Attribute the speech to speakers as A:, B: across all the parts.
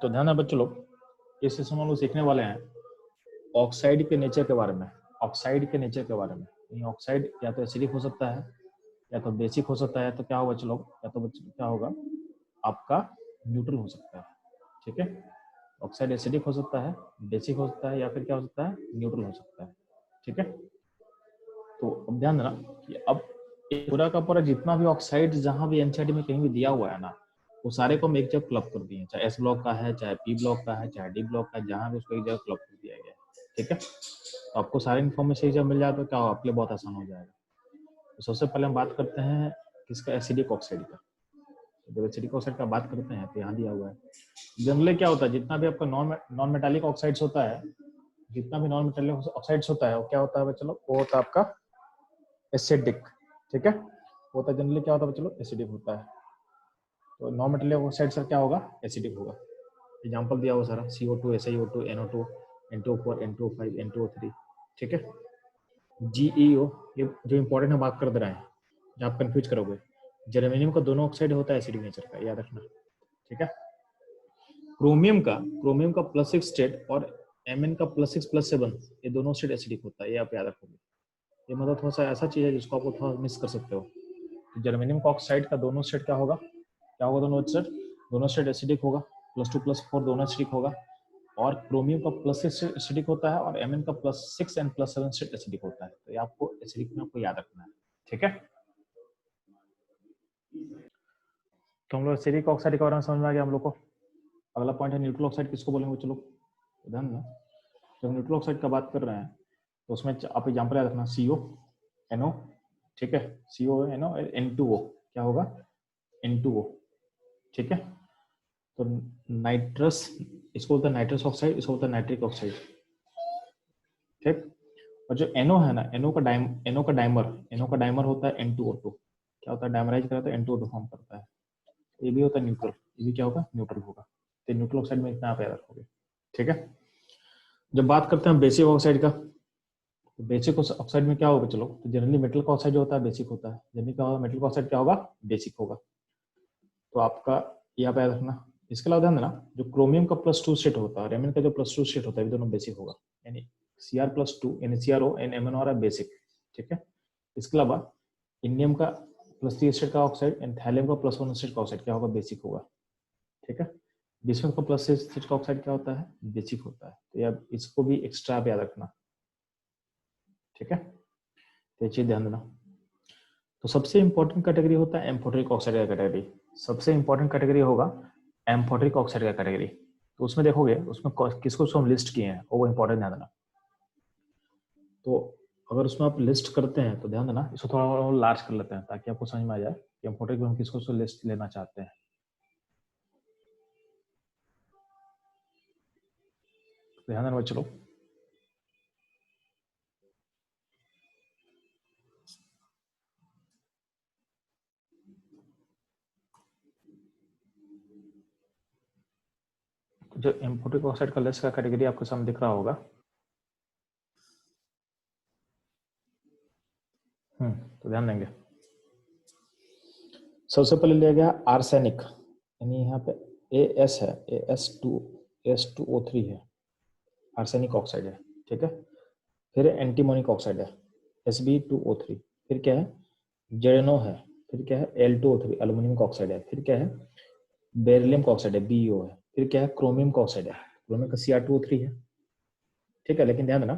A: तो ध्यान है बच्चों लोग, इस सेशन में हम लोग सीखने वाले हैं ऑक्साइड के नेचर के बारे में। ऑक्साइड के नेचर के बारे में, यानी ऑक्साइड या तो एसिडिक हो सकता है या तो बेसिक हो सकता है। तो क्या होगा बच्चों लोग, या तो बच्चों क्या होगा आपका न्यूट्रल हो सकता है। ठीक है, ऑक्साइड एसिडिक हो सकता है, बेसिक हो सकता है, या फिर क्या हो सकता है, न्यूट्रल हो सकता है। ठीक है, तो अब ध्यान देना कि अब पूरा का पूरा जितना भी ऑक्साइड जहां भी एनसीईआरटी में कहीं भी दिया हुआ है ना, वो सारे को हम एक जगह क्लब कर दिए, चाहे एस ब्लॉक का है, चाहे पी ब्लॉक का है, चाहे डी ब्लॉक का है, जहां भी उसको एक जगह क्लब कर दिया गया है। ठीक है, तो आपको सारे इन्फॉर्मेशन एक जगह मिल जाए तो क्या हो, आपके लिए बहुत आसान हो जाएगा। तो सबसे पहले हम बात करते हैं किसका, एसिडिक ऑक्साइड का। जब एसिडिक ऑक्साइड का बात करते हैं तो यहाँ दिया हुआ है जनरली क्या होता है, जितना भी आपका नॉन मेटालिक ऑक्साइड्स होता है, जितना भी नॉन मेटालिक ऑक्साइड्स होता है वो क्या होता है चलो, वो होता है आपका एसिडिक। ठीक है, वो होता है जनरली क्या होता है चलो, एसिडिक होता है। तो नॉन मेटालिक ऑक्साइड सर क्या होगा, एसिडिक होगा। एग्जांपल दिया हुआ सारा CO2, SiO2, NO2, N2O4, N2O5, N2O3। ठीक है, GeO, ये जो इंपॉर्टेंट है बात कर दे रहे हैं, जो आप कंफ्यूज करोगे, जर्मेनियम का दोनों ऑक्साइड होता है एसिडिक नेचर का, याद रखना। ठीक है, क्रोमियम का +6 स्टेट और Mn का +6+7, ये दोनों स्टेट एसिडिक होता है, ये आप याद रखोगे। ये मतलब थोड़ा सा ऐसा चीज है जिसको आप थोड़ा मिस कर सकते हो। तो जर्मेनियम का ऑक्साइड का दोनों स्टेट क्या होगा, दोनों स्टेट एसिडिक होगा, +2+4 दोनों एसिडिक होगा। और क्रोमियम का +6 एसिडिक होता है और Mn का +6 एंड +7 स्टेट एसिडिक होता है। तो ये आपको एसिडिक में आपको याद रखना है। ठीक है, तो हम लोग एसिडिक ऑक्साइड के बारे में समझ में आ गया हम लोग को। अगला पॉइंट है न्यूट्रल ऑक्साइड, किसको बोलेंगे चलो ध्यान देना। जब न्यूट्रल ऑक्साइड का बात कर रहे हैं तो उसमें आप एग्जाम्पल याद रखना, CONO। ठीक है, CONO, N2O क्या होगा, N2O। ठीक है, तो नाइट्रस, इसको बोलते हैं नाइट्रस ऑक्साइड, इसको बोलते हैं नाइट्रिक ऑक्साइड। ठीक, और जो NO है ना, NO का डाइमर होता है N2O2। क्या होता है, डाइमराइज करता है N2O2 फॉर्म करता है। ये भी होता है न्यूट्रल, ये भी क्या होगा, न्यूट्रल होगा। तो न्यूट्रल ऑक्साइड में इतना आप याद रखोगे। ठीक है, जब बात करते हैं बेसिक ऑक्साइड का, तो बेसिक ऑक्साइड में क्या होगा चलो, तो जनरली मेटल का ऑक्साइड जो होता है बेसिक होता है। जनरली क्या होगा, मेटल का ऑक्साइड क्या होगा, बेसिक होगा। तो आपका यहाँ पे याद रखना। इसके अलावा ध्यान देना, जो क्रोमियम का +2 स्टेट होता है और Mn का जो +2 स्टेट होता है, दोनों बेसिक होगा। यानी Cr+2 यानी CrO एंड MnO है बेसिक। ठीक है, इसके अलावा इंडियम का +3 स्टेट का ऑक्साइड एंड थैलियम का +1 स्टेट का ऑक्साइड क्या होगा, बेसिक होगा। ठीक है, बिस्मुथ का +6 स्टेट का ऑक्साइड क्या होता है, बेसिक होता है। तो यार इसको भी एक्स्ट्रा आप याद रखना। ठीक है, तो ये चीज ध्यान देना। तो सबसे इंपॉर्टेंट कैटेगरी होता है एम्फोटेरिक ऑक्साइड का कैटेगरी। सबसे इंपॉर्टेंट कैटेगरी होगा एम्फोटेरिक ऑक्साइड का कैटेगरी। तो उसमें देखोगे, उसमें किसको हम लिस्ट किए हैं वो इंपॉर्टेंट ध्यान देना। तो अगर उसमें आप लिस्ट करते हैं तो ध्यान देना, इसको थोड़ा और लार्ज कर लेते हैं ताकि आपको समझ में आ जाए कि एम्फोटेरिक में हम किसको लिस्ट लेना चाहते हैं। ध्यान देना चलो, जो एम्फोटेरिक ऑक्साइड का लिस्ट का कैटेगरी आपके सामने दिख रहा होगा। तो ध्यान देंगे, सबसे पहले लिया गया आर्सेनिक, यानी यहाँ पे AS है, AS2O3 है, आर्सेनिक ऑक्साइड है। ठीक है, फिर एंटीमोनिक ऑक्साइड है, Sb2O3। फिर क्या है, जेरेनो है। फिर क्या है, L2O3 एल्यूमिनियम का ऑक्साइड है। फिर क्या है, बेरिलियम का ऑक्साइड है, BeO है। फिर क्या है, क्रोमियम का ऑक्साइड है, क्रोमियम का Cr2O3 है। ठीक है, लेकिन ध्यान देना,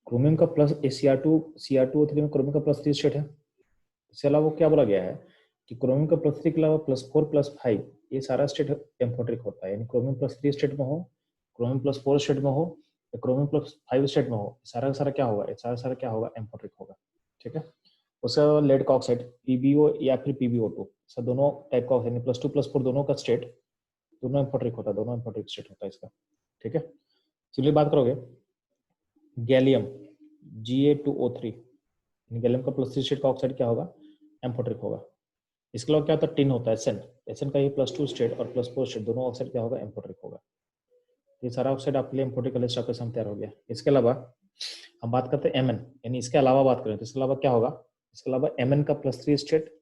A: क्रोमियम का प्लस Cr2O3 में क्रोमियम का +3 स्टेट है। इसके अलावा क्या बोला गया है कि क्रोमियम का +3 के अलावा +4 +5 ये सारा स्टेट एम्फोटेरिक होता है। यानी क्रोमियम +3 स्टेट में हो, क्रोमियम +4 स्टेट में हो, या क्रोमियम +5 स्टेट में हो, सारा सारा क्या होगा, सारा क्या होगा, एम्फोटेरिक होगा। ठीक है, उसके अलावा लेड का ऑक्साइड PbO या फिर PbO2, सब दोनों टाइप का ऑक्साइड, +2 +4 दोनों का स्टेट, दोनों एम्फोटेरिक होता है, दोनों एम्फोटेरिक स्टेट होता है इसका। ठीक है, चलिए बात करोगे गैलियम Ga2O3, गैलियम का +3 स्टेट का ऑक्साइड क्या होगा, एम्फोटेरिक होगा। इसके अलावा क्या होता है, टिन होता है, SN का ये +2 स्टेट और +4 स्टेट दोनों ऑक्साइड क्या होगा, एम्फोटेरिक होगा। ये सारा ऑक्साइड आपके लिए एम्फोटेरिक का लिस्ट आपके सामने तैयार हो गया। इसके अलावा हम बात करते हैं Mn, यानी इसके अलावा बात करें तो इसके अलावा क्या होगा, इसके अलावा Mn का +3 स्टेट,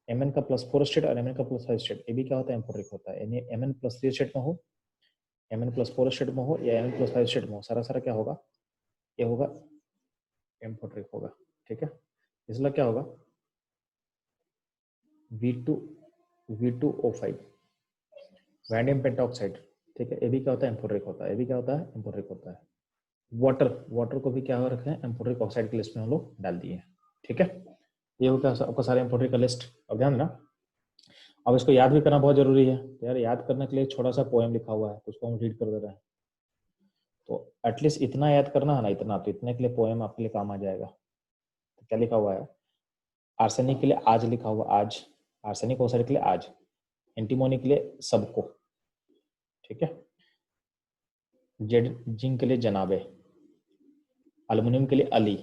A: Mn का +4 स्टेट और Mn का +5 स्टेट, ये भी क्या होता है, एम्फोटेरिक होता है। यानी Mn +3 स्टेट में हो, Mn+4 स्टेट में हो या Mn+5 स्टेट में हो, सारा सारा क्या होगा, ये होगा एम्फोटेरिक होगा। ठीक है, इसलिए क्या होगा V2O5 वैंडियम पेंटॉक्साइड। ठीक है, ये भी क्या होता है, एम्फोटेरिक होता है, ये भी क्या होता है, एम्फोटेरिक होता है। वाटर को भी क्या हो रखे हैं, एम्फोटेरिक ऑक्साइड की लिस्ट में हम लोग डाल दिए हैं। ठीक है, ये हो गया आपका सारे एम्फोटेरिक का लिस्ट। अब ध्यान देना, अब इसको याद भी करना बहुत जरूरी है। तो यार याद करने के लिए छोटा सा पोएम लिखा हुआ है, तो उसको हम रीड कर दे रहे हैं। तो एटलीस्ट इतना याद करना है ना, इतना, तो इतने के लिए पोएम आपके लिए काम आ जाएगा। तो क्या लिखा हुआ है, आर्सेनिक के लिए आज लिखा हुआ, आज आर्सेनिक ऑक्साइड के लिए आज, एंटीमोनी के लिए सबको, ठीक है, जिंक के लिए जनाबे, एल्युमिनियम के लिए अली।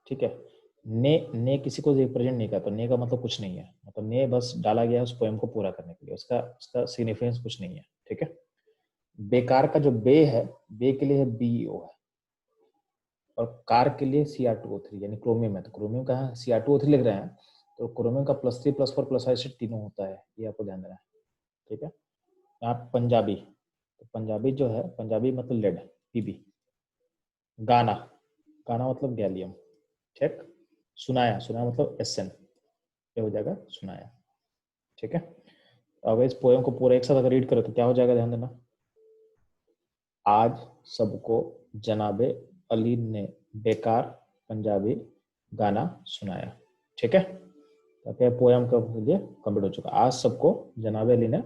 A: ठीक है, ने किसी को रिप्रेजेंट नहीं करता, ने का मतलब कुछ नहीं है, मतलब ने बस डाला गया है उस पोएम को पूरा करने के लिए, उसका सिग्निफिकेंस कुछ नहीं है। ठीक है, बेकार का जो बे है, बे के लिए है BeO है, और कार के लिए Cr2O3 यानी क्रोमियम है। तो क्रोमियम का Cr2O3 लिख रहे हैं, तो क्रोमियम का +3 +4 +5 तीनों होता है, ये आपको ध्यान देना है। ठीक है, यहाँ पंजाबी, तो पंजाबी जो है, पंजाबी मतलब लेड, Pb। गाना, गाना मतलब गैलियम। ठीक, सुनाया, सुनाया मतलब SN, ये हो जाएगा सुनाया। ठीक है, अब इस पोएम को पूरा एक साथ अगर रीड करो तो क्या हो जाएगा, ध्यान देना, आज सबको जनाबे अली ने बेकार पंजाबी गाना सुनाया। ठीक है, तो पोएम का लिए कंप्लीट हो चुका। आज सबको जनाबे अली ने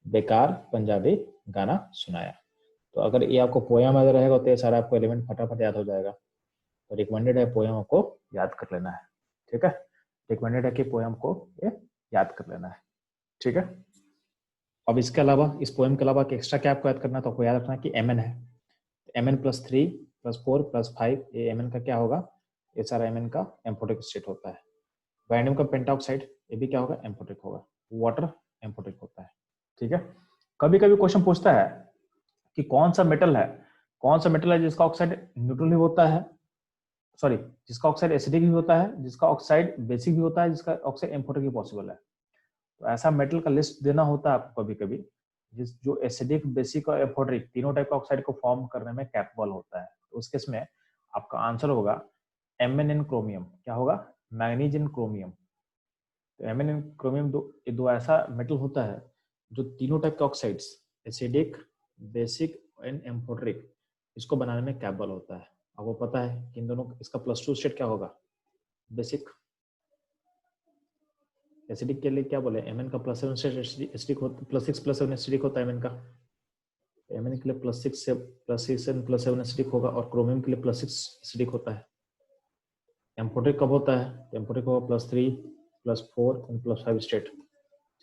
A: बेकार पंजाबी गाना सुनाया। तो अगर ये आपको पोएम याद रहेगा तो ये सारा आपको एलिमेंट फटाफट याद हो जाएगा। तो रिकमेंडेड है पोएम आपको याद कर लेना है। ठीक है, रिकमेंडेड है कि पोएम को ये याद कर लेना है। ठीक है, अब इसके अलावा, इस पोएम के अलावा एक्स्ट्रा क्या आपको याद करना है, तो आपको याद रखना कि Mn है, Mn+3 +4 +5, ये Mn का क्या होगा, ये सारा Mn का एम्फोटेरिक स्टेट होता है। वैंडियम का पेंटॉक्साइड, ये भी क्या होगा, एम्फोटेरिक होगा। वाटर एम्फोटेरिक होता है। ठीक है, कभी कभी क्वेश्चन पूछता है कि कौन सा मेटल है, कौन सा मेटल है जिसका ऑक्साइड न्यूट्रल भी होता है, सॉरी, जिसका ऑक्साइड एसिडिक भी होता है, जिसका ऑक्साइड बेसिक भी होता है, जिसका ऑक्साइड एम्फोटेरिक भी पॉसिबल है। तो ऐसा मेटल का लिस्ट देना होता है आपको कभी कभी, जो एसिडिक, बेसिक और एम्फोटेरिक तीनों टाइप का ऑक्साइड को फॉर्म करने में कैपेबल होता है। तो उस केस में आपका आंसर होगा MnN क्रोमियम। क्या होगा, मैग्नीज इन क्रोमियम। तो MnN क्रोमियम दो ऐसा मेटल होता है जो तीनों टाइप के oxides, acidic, basic and amphoteric, इसको बनाने में कैपेबल होता है। आपको पता है कि इन दोनों, इसका +2 स्टेट क्या होगा, बेसिक। एसिडिक के लिए क्या बोले, Mn का +7 स्टेट एसिडिक होता, +6 +7 एसिडिक होता है Mn का। Mn के लिए +6 से +7 एसिडिक होगा, और क्रोमियम के लिए +6 एसिडिक होता है। एम्फोटेरिक कब होता है, एम्फोटेरिक होगा +3 +4 और +5 स्टेट।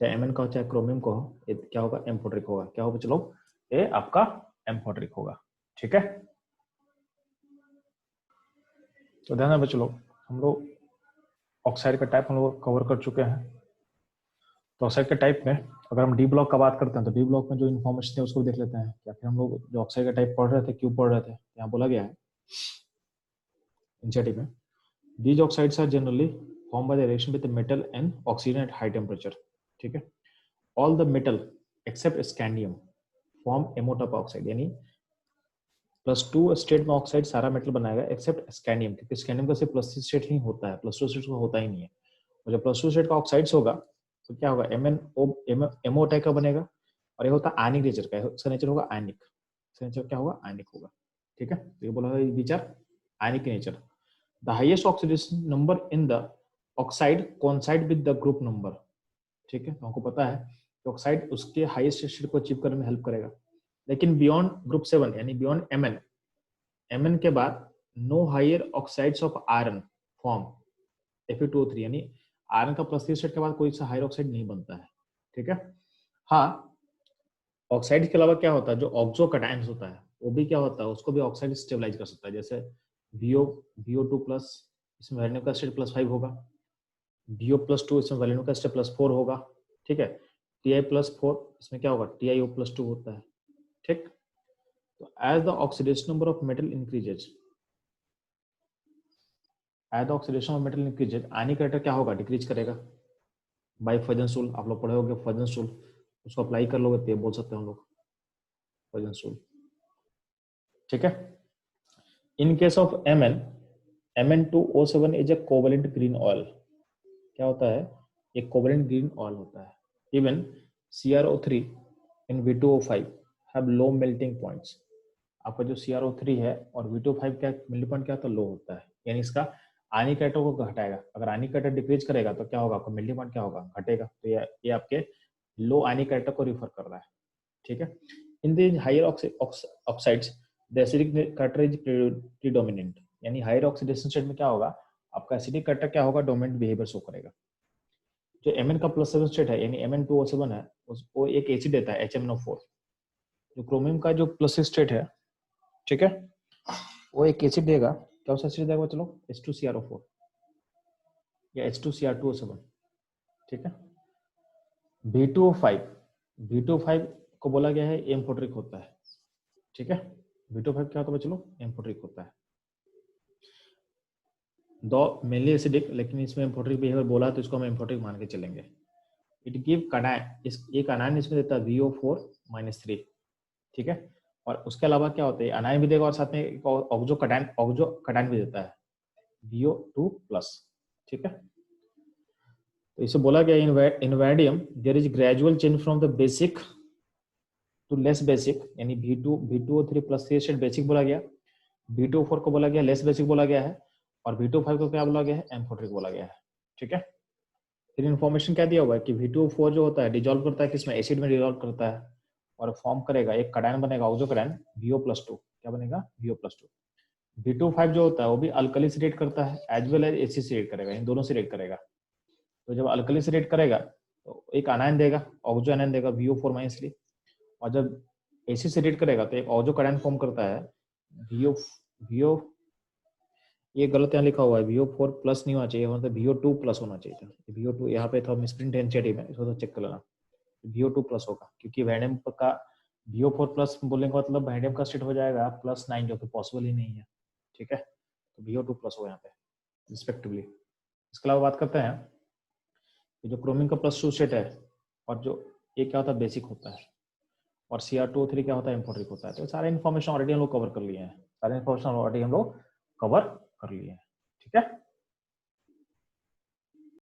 A: चाहे Mn का हो चाहे क्रोमियम का हो, ये क्या होगा, एम्फोटेरिक होगा। क्या होगा चलो, ये आपका एम्फोटेरिक होगा। ठीक है, तो ध्यान रखो चलो, हम लोग ऑक्साइड का टाइप हम लोग कवर कर चुके हैं। तो ऑक्साइड के टाइप में अगर हम डी ब्लॉक का बात करते हैं, तो डी ब्लॉक में जो इन्फॉर्मेशन है उसको देख लेते हैं। क्या फिर हम लोग जो ऑक्साइड का टाइप पढ़ रहे थे, क्यों पढ़ रहे थे, यहाँ बोला गया है एनसीईआरटी में, these oxides are generally formed by the reaction with the metal and oxygen at high temperature. ठीक है, all the metal except scandium form amorphous oxide, यानी +2 स्टेट में ऑक्साइड सारा मेटल बनाएगा एक्सेप्ट स्कैंडियम, क्योंकि स्कैंडियम का सिर्फ +3 स्टेट ही होता है, +2 स्टेट का होता ही नहीं है। और जब +2 स्टेट का ऑक्साइड्स होगा तो क्या होगा, MO टाइप का बनेगा, और ये होता है आयनिक नेचर का, इसका नेचर होगा आयनिक, इसका नेचर क्या होगा, आयनिक होगा। ठीक है, तो ये बोला विचार आयनिक nature. The highest oxidation number in the oxide coincide with the group number। ठीक है, तो हमको पता है कि ऑक्साइड उसके हाईएस्ट स्टेट को अचीव करने में हेल्प करेगा। लेकिन बियॉन्ड ग्रुप 7 यानी बियॉन्ड Mn के बाद no higher oxides of iron form Fe2O3, यानी आयरन का +3 स्टेट के बाद कोई सा हायर ऑक्साइड नहीं बनता है। ठीक है, हाँ, ऑक्साइड के अलावा क्या होता है, जो ऑक्सो कैटायंस होता है वो भी क्या होता है, उसको भी ऑक्साइड स्टेबलाइज कर सकता है। जैसे VO2+, इसमें वैलेंट का स्टेट +5 होगा, BO+2 इसमें वैलेंट का स्टेट +4 होगा। ठीक है, Ti+4 इसमें क्या होगा, TiO+2 होता है। ठीक, तो as the oxidation number of metal increases, as the oxidation of metal increases, ionic character क्या होगा, डिक्रीज करेगा बाय फजन्स रूल। आप लोग पढ़े होंगे फजन्स रूल, उसको अप्लाई कर लोगे तो बोल सकते हैं हम लोग फजन्स रूल। ठीक है। In case of Mn2O7 is a covalent green oil. क्या होता है? एक कोवेलेंट ग्रीन ऑयल होता है। Even CrO3 in V2O5 have low melting points. आपका जो CrO3 है और V2O5 क्या मेल्टिंग पॉइंट क्या होता है? लो होता है, यानी इसका आयनिक कैरेक्टर को घटाएगा। अगर आयनिक कैरेक्टर डिक्रीज करेगा तो क्या होगा? आपका मेल्टिंग पॉइंट क्या होगा? घटेगा। तो ये आपके लो आयनिक कैरेक्टर को रिफर कर रहा है। ठीक है। In the higher oxides the acidic character is predominant, यानी हायर ऑक्सीडेशन स्टेट में क्या होगा? आपका एसिडिक कैरेक्टर क्या होगा? डोमिनेंट बिहेवियर शो करेगा। जो Mn का +7 स्टेट है यानी Mn2O7 है, वो एक एसिड देता है HMnO4। जो क्रोमियम का जो +6 स्टेट है, ठीक है, वो एक एसिड देगा। क्या सा एसिड देगा? चलो H2CrO4 या H2Cr2O7। ठीक है। V2O5 को बोला गया है एम्फोटेरिक होता है। ठीक है। V2O5 क्या होता है? चलो एम्फोटेरिक होता है। दो मेनली एसिडिक, लेकिन इसमें एम्फोटेरिक बिहेवियर बोला तो इसको हम एम्फोटेरिक मान के चलेंगे। इट गिव कनायन, एक अनायन इसमें देता है VO4-3। ठीक है। और उसके अलावा क्या होता है? अनायन भी देगा और साथ में ऑक्सो कटायन भी देता है VO2+। ठीक है। तो इसे बोला गया in vanadium there is gradual change from the basic to less basic, यानी V2O3+3 स्टेट बेसिक बोला गया, V2O4 को बोला गया लेस बेसिक बोला गया है, और V2O5 को क्या बोला गया है? एम्फोटेरिक बोला गया है। ठीक है। फिर इन्फॉर्मेशन क्या दिया हुआ है कि V2O4 जो होता है डिजोल्व करता है किसमें? एसिड में डिजोल्व करता है और फॉर्म करेगा एक कटायन बनेगा ऑक्सो कटायन VO+2। क्या बनेगा? VO+2। V2O5 जो होता है वो भी अल्कली से रिएक्ट करता है एज वेल एज एसिड से रिएक्ट करेगा, इन दोनों से रिएक्ट करेगा। तो जब अल्कली से रिएक्ट करेगा तो एक अनायन देगा, ऑक्सो आयन देगा VO4-3, और जब एसिड से रिएक्ट करेगा तो एक ऑक्सो कटायन फॉर्म करता है VO। ये गलत यहाँ लिखा हुआ है, VO4+ नहीं होना चाहिए, मतलब VO2+ होना चाहिए था। VO2 यहाँ पे थोड़ा मिसप्रिंट है एनसीईआरटी में, इसको तो चेक कर लेना। VO2+ होगा, क्योंकि वैनियम का VO4+ बोलने का मतलब वैनियम का स्टेट हो जाएगा +9, जो कि पॉसिबल ही नहीं है। ठीक है। तो VO2+ हो यहाँ पे रिस्पेक्टिवली। इसके अलावा बात करते हैं कि जो क्रोमियम का +2 स्टेट है, और जो ये क्या होता है? बेसिक होता है, और Cr2O3 क्या होता है? एम्फोटेरिक होता है। तो सारे इन्फॉर्मेशन ऑलरेडी हम लोग कवर कर लिए हैं, ठीक है।